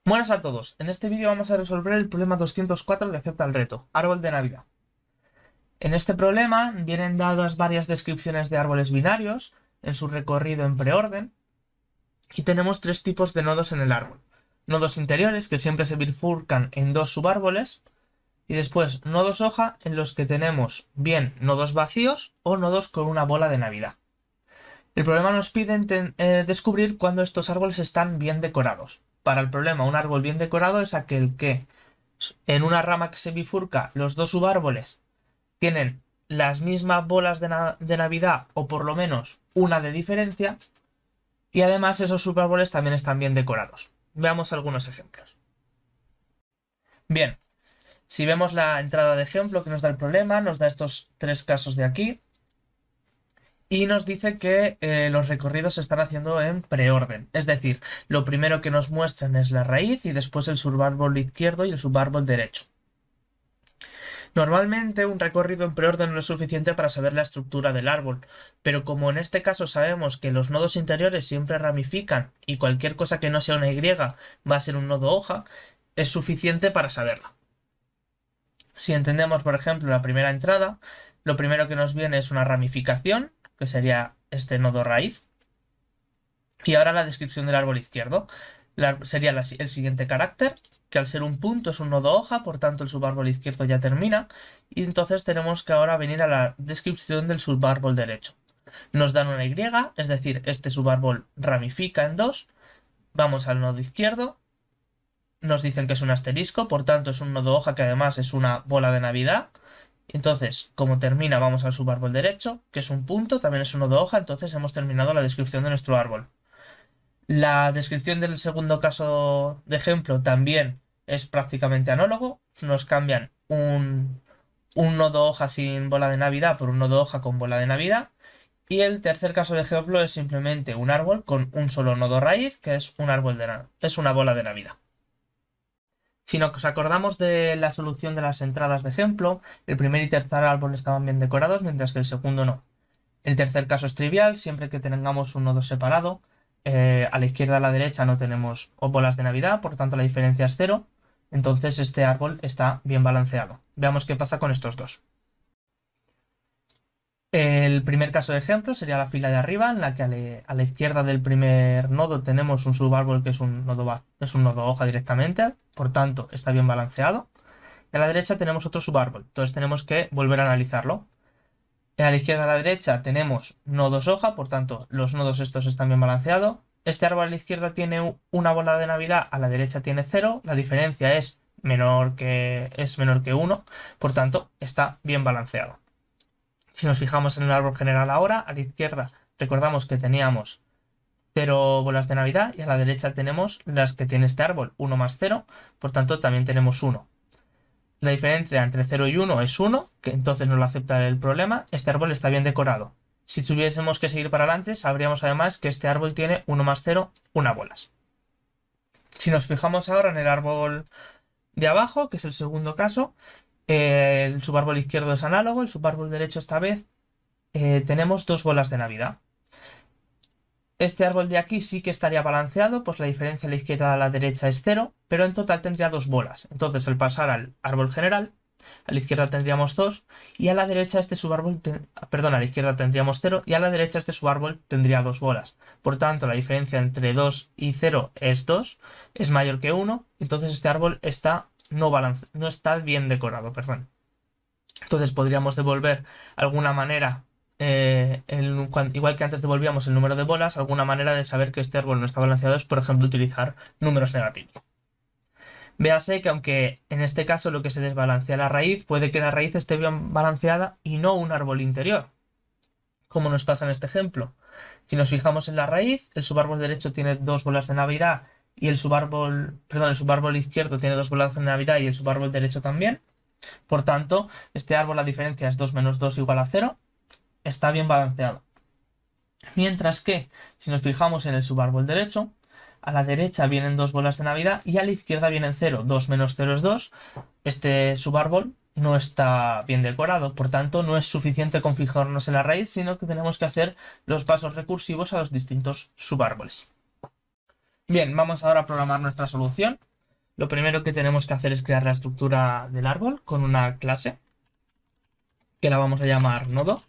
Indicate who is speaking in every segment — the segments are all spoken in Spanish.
Speaker 1: Buenas a todos, en este vídeo vamos a resolver el problema 204 de Acepta el reto, árbol de Navidad. En este problema vienen dadas varias descripciones de árboles binarios en su recorrido en preorden y tenemos tres tipos de nodos en el árbol. Nodos interiores que siempre se bifurcan en dos subárboles y después nodos hoja en los que tenemos bien nodos vacíos o nodos con una bola de Navidad. El problema nos pide descubrir cuándo estos árboles están bien decorados. Para el problema, un árbol bien decorado es aquel que en una rama que se bifurca los dos subárboles tienen las mismas bolas de Navidad o por lo menos una de diferencia y además esos subárboles también están bien decorados. Veamos algunos ejemplos. Bien, si vemos la entrada de ejemplo que nos da el problema, nos da estos tres casos de aquí. Y nos dice que los recorridos se están haciendo en preorden. Es decir, lo primero que nos muestran es la raíz y después el subárbol izquierdo y el subárbol derecho. Normalmente un recorrido en preorden no es suficiente para saber la estructura del árbol, pero como en este caso sabemos que los nodos interiores siempre ramifican y cualquier cosa que no sea una Y va a ser un nodo hoja, es suficiente para saberla. Si entendemos, por ejemplo, la primera entrada, lo primero que nos viene es una ramificación, que sería este nodo raíz. Y ahora la descripción del árbol izquierdo. Sería el siguiente carácter, que al ser un punto es un nodo hoja, por tanto el subárbol izquierdo ya termina. Y entonces tenemos que ahora venir a la descripción del subárbol derecho. Nos dan una Y, es decir, este subárbol ramifica en dos. Vamos al nodo izquierdo. Nos dicen que es un asterisco, por tanto es un nodo hoja que además es una bola de Navidad. Entonces, como termina, vamos al subárbol derecho, que es un punto, también es un nodo hoja, entonces hemos terminado la descripción de nuestro árbol. La descripción del segundo caso de ejemplo también es prácticamente análogo. Nos cambian un nodo hoja sin bola de Navidad por un nodo hoja con bola de Navidad. Y el tercer caso de ejemplo es simplemente un árbol con un solo nodo raíz, que es es una bola de Navidad. Si nos acordamos de la solución de las entradas de ejemplo, el primer y tercer árbol estaban bien decorados, mientras que el segundo no. El tercer caso es trivial, siempre que tengamos un nodo separado. A la izquierda y a la derecha no tenemos bolas de Navidad, por tanto la diferencia es cero. Entonces este árbol está bien balanceado. Veamos qué pasa con estos dos. El primer caso de ejemplo sería la fila de arriba, en la que a la izquierda del primer nodo tenemos un subárbol que es un nodo hoja directamente, por tanto está bien balanceado. Y a la derecha tenemos otro subárbol, entonces tenemos que volver a analizarlo. A la izquierda y a la derecha tenemos nodos hoja, por tanto los nodos estos están bien balanceados. Este árbol a la izquierda tiene una bola de Navidad, a la derecha tiene 0, la diferencia es menor que 1, por tanto está bien balanceado. Si nos fijamos en el árbol general ahora, a la izquierda recordamos que teníamos 0 bolas de Navidad y a la derecha tenemos las que tiene este árbol, 1 más 0, por tanto también tenemos 1. La diferencia entre 0 y 1 es 1, que entonces no lo acepta el problema. Este árbol está bien decorado. Si tuviésemos que seguir para adelante, sabríamos además que este árbol tiene 1 más 0, 1 bolas. Si nos fijamos ahora en el árbol de abajo, que es el segundo caso, el subárbol izquierdo es análogo, el subárbol derecho esta vez tenemos 2 bolas de Navidad. Este árbol de aquí sí que estaría balanceado, pues la diferencia a la izquierda a la derecha es 0, pero en total tendría 2 bolas. Entonces al pasar al árbol general, a la izquierda tendríamos 2 y a la derecha a la izquierda tendríamos 0 y a la derecha este subárbol tendría 2 bolas. Por tanto, la diferencia entre 2 y 0 es 2, es mayor que 1, entonces este árbol no está bien decorado, perdón. Entonces podríamos devolver alguna manera, igual que antes devolvíamos el número de bolas, alguna manera de saber que este árbol no está balanceado es, por ejemplo, utilizar números negativos. Véase que aunque en este caso lo que se desbalancea la raíz, puede que la raíz esté bien balanceada y no un árbol interior, como nos pasa en este ejemplo. Si nos fijamos en la raíz, el subárbol derecho tiene 2 bolas de Navidad y el subárbol izquierdo tiene 2 bolas de Navidad y el subárbol derecho también. Por tanto, este árbol la diferencia es 2 menos 2 igual a 0. Está bien balanceado. Mientras que, si nos fijamos en el subárbol derecho, a la derecha vienen 2 bolas de Navidad y a la izquierda vienen 0. 2 menos 0 es 2. Este subárbol no está bien decorado, por tanto no es suficiente con fijarnos en la raíz, sino que tenemos que hacer los pasos recursivos a los distintos subárboles. Bien, vamos ahora a programar nuestra solución. Lo primero que tenemos que hacer es crear la estructura del árbol con una clase que la vamos a llamar nodo.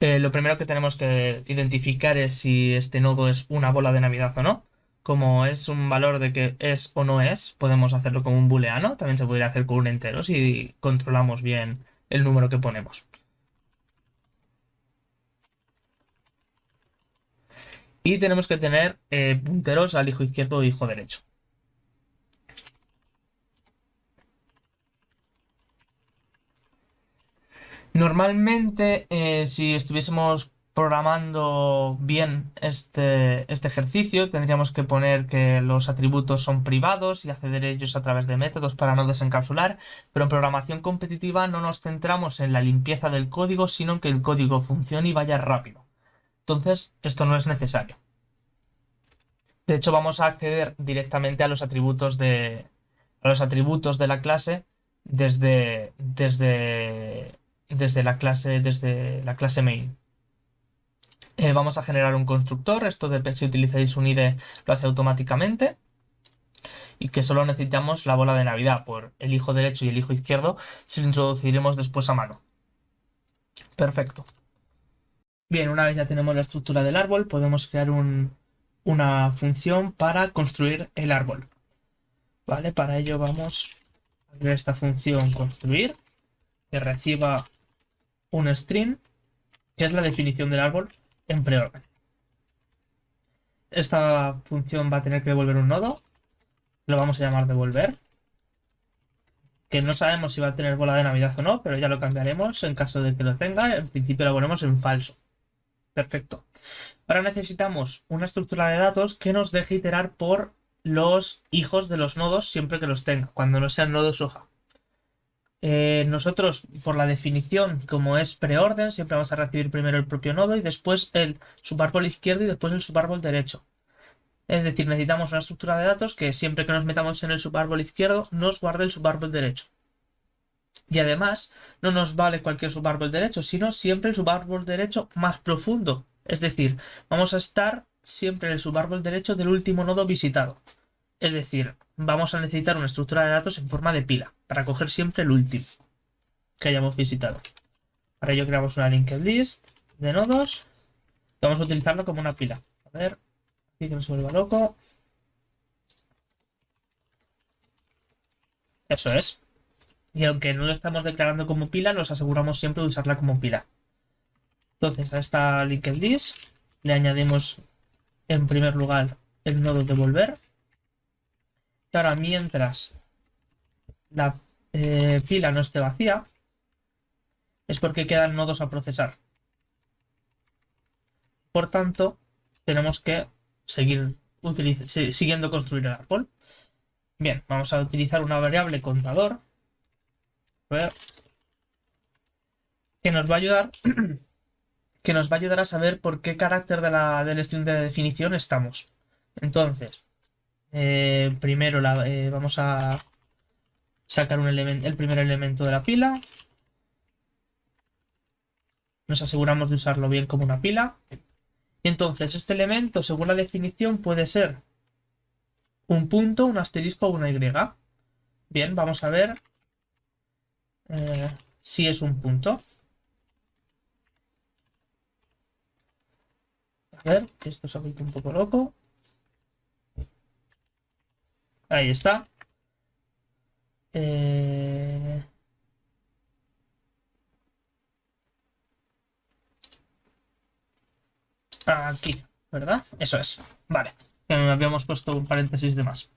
Speaker 1: Lo primero que tenemos que identificar es si este nodo es una bola de Navidad o no. Como es un valor de que es o no es, podemos hacerlo como un booleano. También se podría hacer con un entero si controlamos bien el número que ponemos. Y tenemos que tener punteros al hijo izquierdo e hijo derecho. Normalmente, si estuviésemos programando bien este ejercicio, tendríamos que poner que los atributos son privados y acceder a ellos a través de métodos para no desencapsular, pero en programación competitiva no nos centramos en la limpieza del código, sino en que el código funcione y vaya rápido. Entonces, esto no es necesario. De hecho, vamos a acceder directamente a los atributos de la clase desde la clase main. Vamos a generar un constructor. Esto depende si utilizáis un IDE, lo hace automáticamente. Y que solo necesitamos la bola de Navidad por el hijo derecho y el hijo izquierdo. Si lo introduciremos después a mano. Perfecto. Bien, una vez ya tenemos la estructura del árbol, podemos crear una función para construir el árbol. ¿Vale? Para ello vamos a crear esta función construir, que reciba un string, que es la definición del árbol en preorden. Esta función va a tener que devolver un nodo, lo vamos a llamar devolver, que no sabemos si va a tener bola de Navidad o no, pero ya lo cambiaremos en caso de que lo tenga. En principio lo ponemos en falso. Perfecto. Ahora necesitamos una estructura de datos que nos deje iterar por los hijos de los nodos siempre que los tenga, cuando no sean nodos hoja. Nosotros, por la definición, como es preorden, siempre vamos a recibir primero el propio nodo y después el subárbol izquierdo y después el subárbol derecho. Es decir, necesitamos una estructura de datos que siempre que nos metamos en el subárbol izquierdo nos guarde el subárbol derecho. Y además, no nos vale cualquier subárbol derecho, sino siempre el subárbol derecho más profundo. Es decir, vamos a estar siempre en el subárbol derecho del último nodo visitado. Es decir, vamos a necesitar una estructura de datos en forma de pila, para coger siempre el último que hayamos visitado. Para ello creamos una linked list de nodos. Vamos a utilizarlo como una pila. A ver, aquí que no se vuelva loco. Eso es. Y aunque no lo estamos declarando como pila, nos aseguramos siempre de usarla como pila. Entonces a esta linked list le añadimos en primer lugar el nodo devolver. Y ahora mientras la pila no esté vacía, es porque quedan nodos a procesar. Por tanto, tenemos que seguir siguiendo construir el árbol. Bien, vamos a utilizar una variable contador que nos va a ayudar a saber por qué carácter del string de definición estamos. Entonces, primero vamos a sacar el primer elemento de la pila. Nos aseguramos de usarlo bien como una pila. Y entonces este elemento, según la definición, puede ser un punto, un asterisco o una Y. Bien, vamos a ver si es un punto. A ver, que esto se ha vuelto un poco loco. Ahí está. Aquí, ¿verdad? Eso es. Vale. Habíamos puesto un paréntesis de más.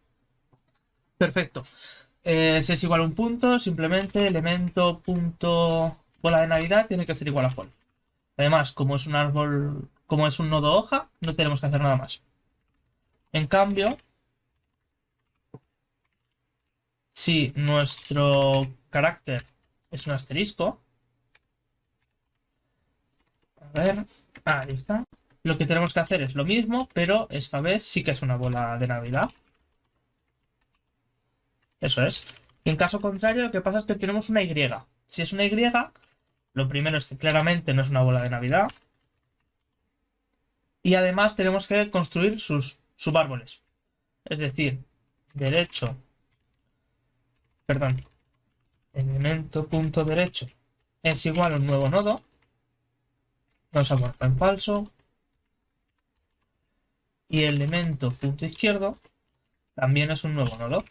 Speaker 1: Perfecto. Si es igual a un punto, simplemente elemento punto bola de Navidad tiene que ser igual a false. Además, como es un árbol, como es un nodo hoja, no tenemos que hacer nada más. En cambio, si nuestro carácter es un asterisco, a ver, ahí está. Lo que tenemos que hacer es lo mismo, pero esta vez sí que es una bola de Navidad. Eso es. En caso contrario, lo que pasa es que tenemos una Y. Si es una Y, lo primero es que claramente no es una bola de Navidad. Y además tenemos que construir sus subárboles. Es decir, derecho, perdón, elemento punto derecho es igual a un nuevo nodo. Vamos a ponerlo en falso. Y elemento punto izquierdo también es un nuevo nodo.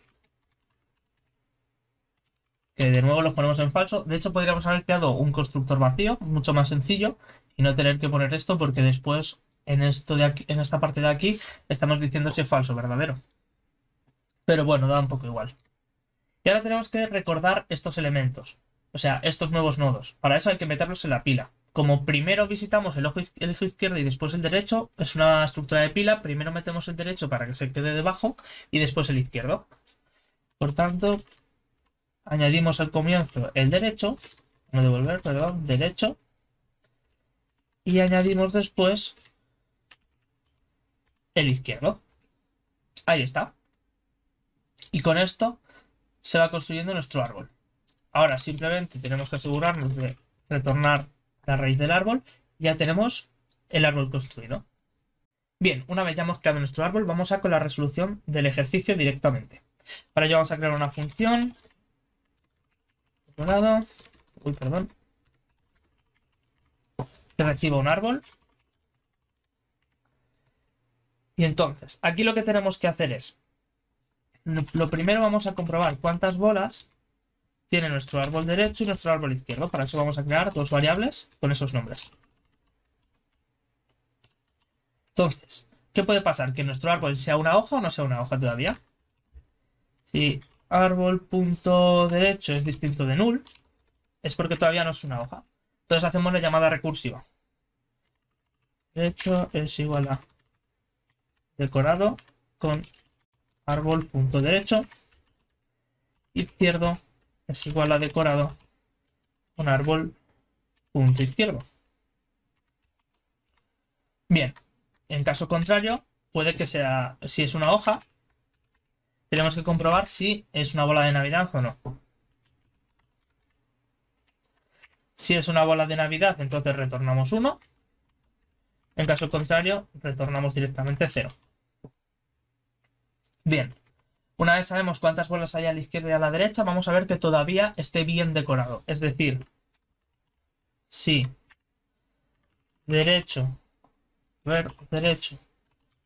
Speaker 1: Que de nuevo los ponemos en falso. De hecho, podríamos haber creado un constructor vacío, mucho más sencillo, y no tener que poner esto porque después en esto de aquí, en esta parte de aquí, estamos diciendo si es falso o verdadero. Pero bueno, da un poco igual. Y ahora tenemos que recordar estos elementos, o sea, estos nuevos nodos. Para eso hay que meterlos en la pila. Como primero visitamos el eje izquierdo y después el derecho, es una estructura de pila, primero metemos el derecho para que se quede debajo y después el izquierdo. Por tanto, añadimos al comienzo el derecho, no devolver, perdón, derecho, y añadimos después el izquierdo. Ahí está. Y con esto se va construyendo nuestro árbol. Ahora simplemente tenemos que asegurarnos de retornar la raíz del árbol. Ya tenemos el árbol construido. Bien, una vez ya hemos creado nuestro árbol, vamos a con la resolución del ejercicio directamente. Para ello vamos a crear una función. Perdón. Que reciba un árbol. Y entonces, aquí lo que tenemos que hacer es, lo primero vamos a comprobar cuántas bolas tiene nuestro árbol derecho y nuestro árbol izquierdo. Para eso vamos a crear dos variables con esos nombres. Entonces, ¿qué puede pasar? ¿Que nuestro árbol sea una hoja o no sea una hoja todavía? Si árbol.derecho es distinto de null, es porque todavía no es una hoja. Entonces hacemos la llamada recursiva. Derecho es igual a decorado con árbol.derecho. Izquierdo es igual a decorado con árbol.izquierdo. Bien, en caso contrario, puede que sea, si es una hoja, tenemos que comprobar si es una bola de Navidad o no. Si es una bola de Navidad, entonces retornamos 1. En caso contrario, retornamos directamente 0. Bien, una vez sabemos cuántas bolas hay a la izquierda y a la derecha, vamos a ver que todavía esté bien decorado. Es decir, si derecho, derecho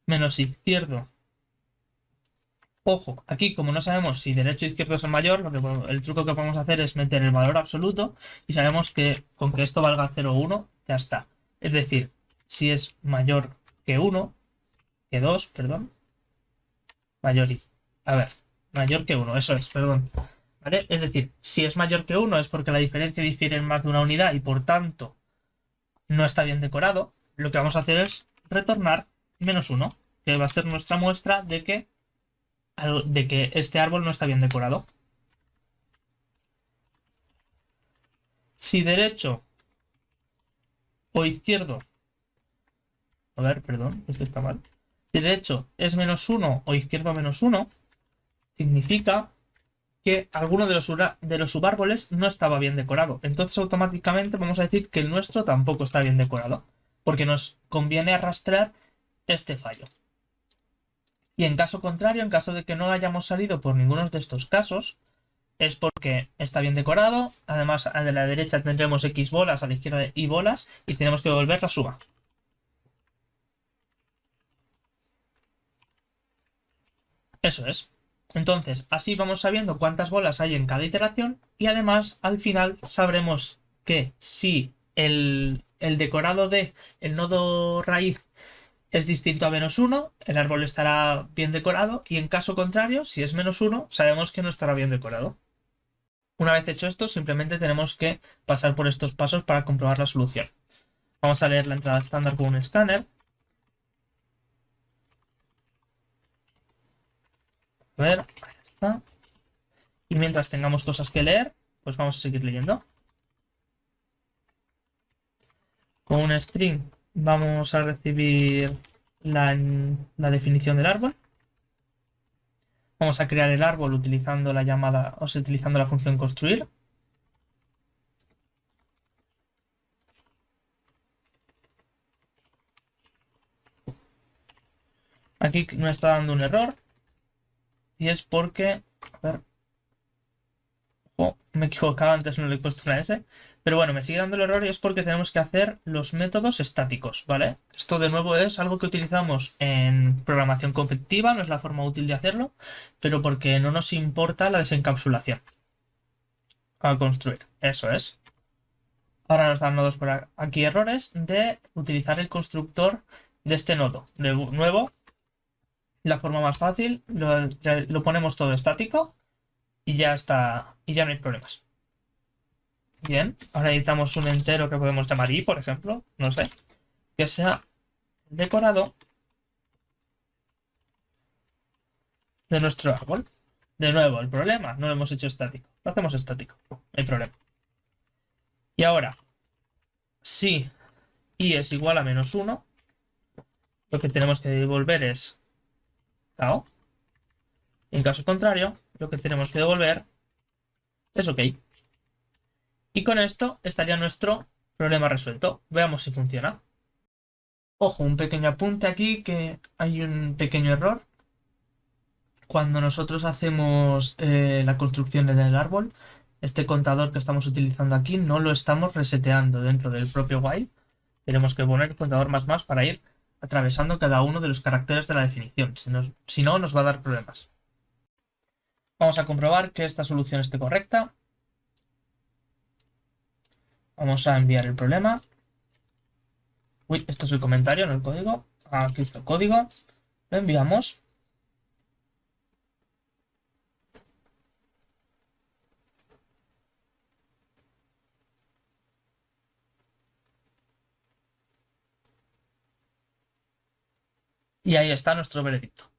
Speaker 1: menos izquierdo. Ojo, aquí como no sabemos si derecho o izquierdo es el mayor, el truco que podemos hacer es meter el valor absoluto y sabemos que con que esto valga 0 o 1, ya está. Es decir, si es mayor que 1, que 2, perdón, mayor y... A ver, mayor que 1, eso es, perdón. ¿Vale? Es decir, si es mayor que 1 es porque la diferencia difiere en más de una unidad y por tanto no está bien decorado. Lo que vamos a hacer es retornar -1, que va a ser nuestra muestra de que este árbol no está bien decorado. Si derecho o izquierdo, a ver, perdón, esto está mal. Si derecho es -1 o izquierdo -1, significa que alguno de los subárboles no estaba bien decorado. Entonces automáticamente vamos a decir que el nuestro tampoco está bien decorado, porque nos conviene arrastrar este fallo. Y en caso contrario, en caso de que no hayamos salido por ninguno de estos casos, es porque está bien decorado. Además, a la derecha tendremos X bolas, a la izquierda Y bolas, y tenemos que devolver la suma. Eso es. Entonces, así vamos sabiendo cuántas bolas hay en cada iteración y además al final sabremos que si el decorado de el nodo raíz es distinto a -1, el árbol estará bien decorado y en caso contrario, si es -1, sabemos que no estará bien decorado. Una vez hecho esto, simplemente tenemos que pasar por estos pasos para comprobar la solución. Vamos a leer la entrada estándar con un escáner. A ver, ahí está. Y mientras tengamos cosas que leer, pues vamos a seguir leyendo. Con un string vamos a recibir la definición del árbol. Vamos a crear el árbol utilizando la llamada, o sea, utilizando la función construir. Aquí me está dando un error y es porque... A ver... Oh, me he equivocado, antes no le he puesto una S. Pero bueno, me sigue dando el error y es porque tenemos que hacer los métodos estáticos, ¿vale? Esto de nuevo es algo que utilizamos en programación competitiva, no es la forma útil de hacerlo, pero porque no nos importa la desencapsulación al construir. Eso es. Ahora nos dan nodos por aquí errores de utilizar el constructor de este nodo. De nuevo, la forma más fácil, lo ponemos todo estático y ya está, y ya no hay problemas. Bien, ahora editamos un entero que podemos llamar i, por ejemplo, no sé, que sea decorado de nuestro árbol. De nuevo, el problema, no lo hemos hecho estático, lo hacemos estático, no hay problema. Y ahora, si i es igual a -1, lo que tenemos que devolver es tao. En caso contrario, lo que tenemos que devolver es ok. Y con esto estaría nuestro problema resuelto. Veamos si funciona. Ojo, un pequeño apunte aquí que hay un pequeño error. Cuando nosotros hacemos la construcción en el árbol, este contador que estamos utilizando aquí no lo estamos reseteando dentro del propio while. Tenemos que poner el contador más para ir atravesando cada uno de los caracteres de la definición. Si no, nos va a dar problemas. Vamos a comprobar que esta solución esté correcta. Vamos a enviar el problema. Uy, esto es el comentario, no el código. Aquí está el código. Lo enviamos. Y ahí está nuestro veredicto.